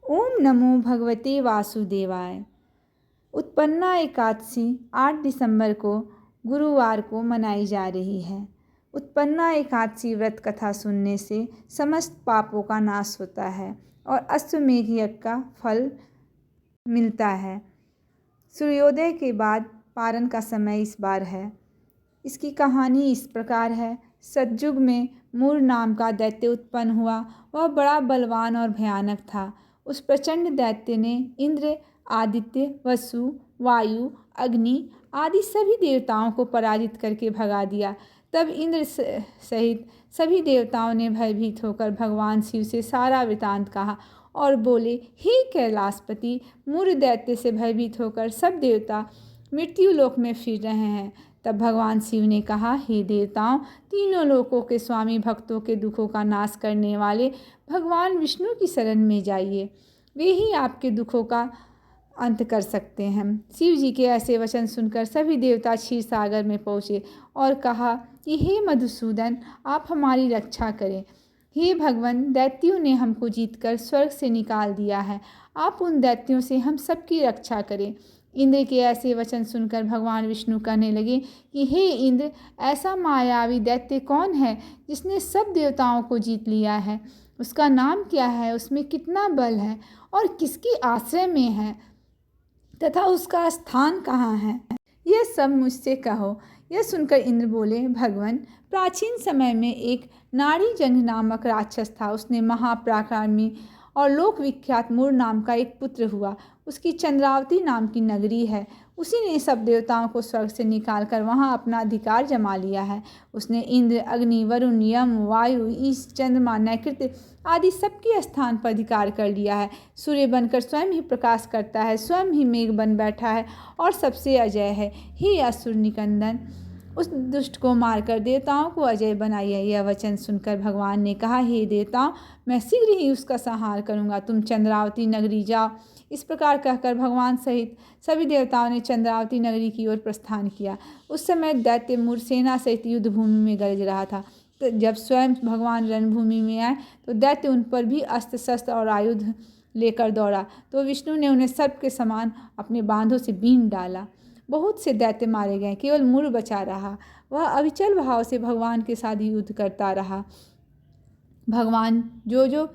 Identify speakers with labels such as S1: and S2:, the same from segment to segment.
S1: ओम नमो भगवते वासुदेवाय। उत्पन्ना एकादशी 8 दिसंबर को गुरुवार को मनाई जा रही है। उत्पन्ना एकादशी व्रत कथा सुनने से समस्त पापों का नाश होता है और अश्वमेध यज्ञ का फल मिलता है। सूर्योदय के बाद पारण का समय इस बार है। इसकी कहानी इस प्रकार है। सतयुग में मूर नाम का दैत्य उत्पन्न हुआ। वह बड़ा बलवान और भयानक था। उस प्रचंड दैत्य ने इंद्र, आदित्य, वसु, वायु, अग्नि आदि सभी देवताओं को पराजित करके भगा दिया। तब इंद्र सहित सभी देवताओं ने भयभीत होकर भगवान शिव से सारा वृतांत कहा और बोले, हे कैलाशपति, मूर दैत्य से भयभीत होकर सब देवता मृत्यु लोक में फिर रहे हैं। तब भगवान शिव ने कहा, हे देवताओं, तीनों लोकों के स्वामी, भक्तों के दुखों का नाश करने वाले भगवान विष्णु की शरण में जाइए। वे ही आपके दुखों का अंत कर सकते हैं। शिव जी के ऐसे वचन सुनकर सभी देवता क्षीर सागर में पहुँचे और कहा कि हे मधुसूदन, आप हमारी रक्षा करें। हे भगवान, दैत्यों ने हमको जीतकर स्वर्ग से निकाल दिया है। आप उन दैत्यों से हम सबकी रक्षा करें। इंद्र के ऐसे वचन सुनकर भगवान विष्णु कहने लगे कि हे इंद्र, ऐसा मायावी दैत्य कौन है जिसने सब देवताओं को जीत लिया है? उसका नाम क्या है? उसमें कितना बल है और किसके आश्रय में है तथा उसका स्थान कहाँ है? यह सब मुझसे कहो। यह सुनकर इंद्र बोले, भगवान, प्राचीन समय में एक नाड़ीजंग नामक राक्षस था। उसने महापराक्रमी और लोक विख्यात मूर नाम का एक पुत्र हुआ। उसकी चंद्रावती नाम की नगरी है। उसी ने सब देवताओं को स्वर्ग से निकालकर वहां अपना अधिकार जमा लिया है। उसने इंद्र, अग्नि, वरुण, यम, वायु, ईश, चंद्रमा, नैकृत्य आदि सबके स्थान पर अधिकार कर लिया है। सूर्य बनकर स्वयं ही प्रकाश करता है, स्वयं ही मेघ बन बैठा है और सबसे अजय है। हे असुर निकंदन, उस दुष्ट को मारकर देवताओं को अजय बनाइए। यह वचन सुनकर भगवान ने कहा, हे देवताओं, मैं शीघ्र ही उसका संहार करूंगा। तुम चंद्रावती नगरी जाओ। इस प्रकार कहकर भगवान सहित सभी देवताओं ने चंद्रावती नगरी की ओर प्रस्थान किया। उस समय दैत्य मूर सेना सहित युद्ध भूमि में गरज रहा था। तो जब स्वयं भगवान रणभूमि में आए तो दैत्य उन पर भी अस्त्र शस्त्र और आयुध लेकर दौड़ा। तो विष्णु ने उन्हें सर्प के समान अपने बांधों से बीन डाला। बहुत से दैत्य मारे गए, केवल मूर बचा रहा। वह अविचल भाव से भगवान के साथ युद्ध करता रहा। भगवान जो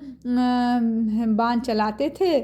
S1: बाण चलाते थे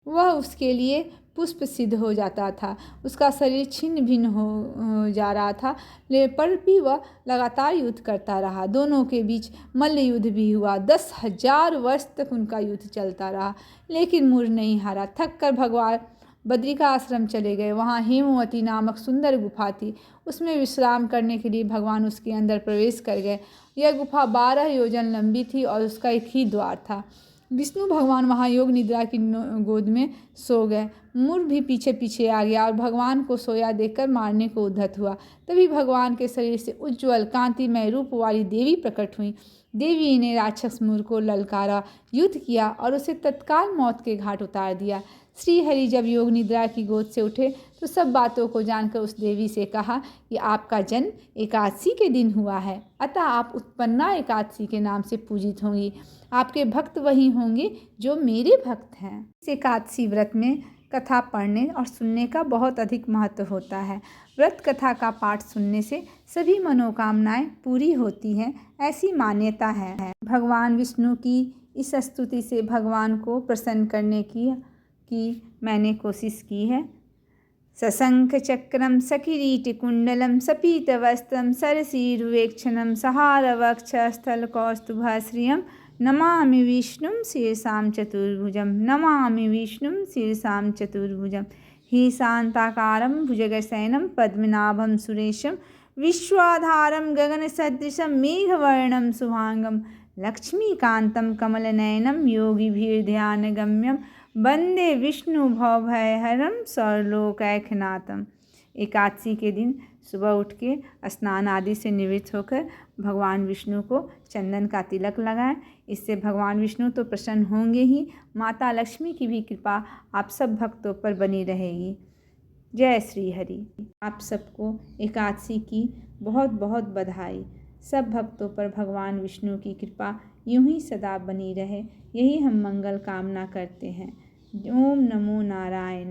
S1: वह उसके लिए पुष्प सिद्ध हो जाता था। उसका शरीर छिन्न भिन्न हो जा रहा था, पर भी वह लगातार युद्ध करता रहा। दोनों के बीच मल्ल युद्ध भी हुआ। 10,000 वर्ष तक उनका युद्ध चलता रहा, लेकिन मूर नहीं हारा। थक कर भगवान बद्रिका आश्रम चले गए। वहाँ हेमवती नामक सुंदर गुफा थी। उसमें विश्राम करने के लिए भगवान उसके अंदर प्रवेश कर गए। यह गुफा 12 योजन लंबी थी और उसका एक ही द्वार था। विष्णु भगवान वहाँ योग निद्रा की गोद में सो गए। मूर भी पीछे पीछे आ गया और भगवान को सोया देखकर मारने को उद्धत हुआ। तभी भगवान के शरीर से उज्ज्वल कांतिमय रूप वाली देवी प्रकट हुई। देवी ने राक्षस मूर को ललकारा, युद्ध किया और उसे तत्काल मौत के घाट उतार दिया। श्री हरि जब योग निद्रा की गोद से उठे तो सब बातों को जानकर उस देवी से कहा कि आपका जन्म एकादशी के दिन हुआ है, अतः आप उत्पन्ना एकादशी के नाम से पूजित होंगी। आपके भक्त वही होंगे जो मेरे भक्त हैं। इस एकादशी व्रत में कथा पढ़ने और सुनने का बहुत अधिक महत्व होता है। व्रत कथा का पाठ सुनने से सभी मनोकामनाएं पूरी होती हैं, ऐसी मान्यता है। भगवान विष्णु की इस स्तुति से भगवान को प्रसन्न करने की मैंने कोशिश की है। सशंख चक्रम सकिरीटकुंडलम सपीतवस्त्रम सरसीरुवेक्षणम सहारवक्षस्थल कौस्तुभश्रियम नमामि विष्णुं शीर्षां चतुर्भुजं नमामि विष्णुं शीर्षां चतुर्भुजं। हे शान्ताकारं भुजगशयनं पद्मनाभं सुरेशं विश्वाधारं गगनसदृशं मेघवर्णं शुभांगं लक्ष्मीकान्तं कमलनयनं योगिभिर्ध्यानगम्यं वंदे विष्णु भवभयहरं सर्वलोकैकनाथम। एकादशी के दिन सुबह उठ के स्नान आदि से निवृत्त होकर भगवान विष्णु को चंदन का तिलक लगाएं। इससे भगवान विष्णु तो प्रसन्न होंगे ही, माता लक्ष्मी की भी कृपा आप सब भक्तों पर बनी रहेगी। जय श्री हरि। आप सबको एकादशी की बहुत बहुत बधाई। सब भक्तों पर भगवान विष्णु की कृपा यूं ही सदा बनी रहे, यही हम मंगल कामना करते हैं। ओम नमो नारायण।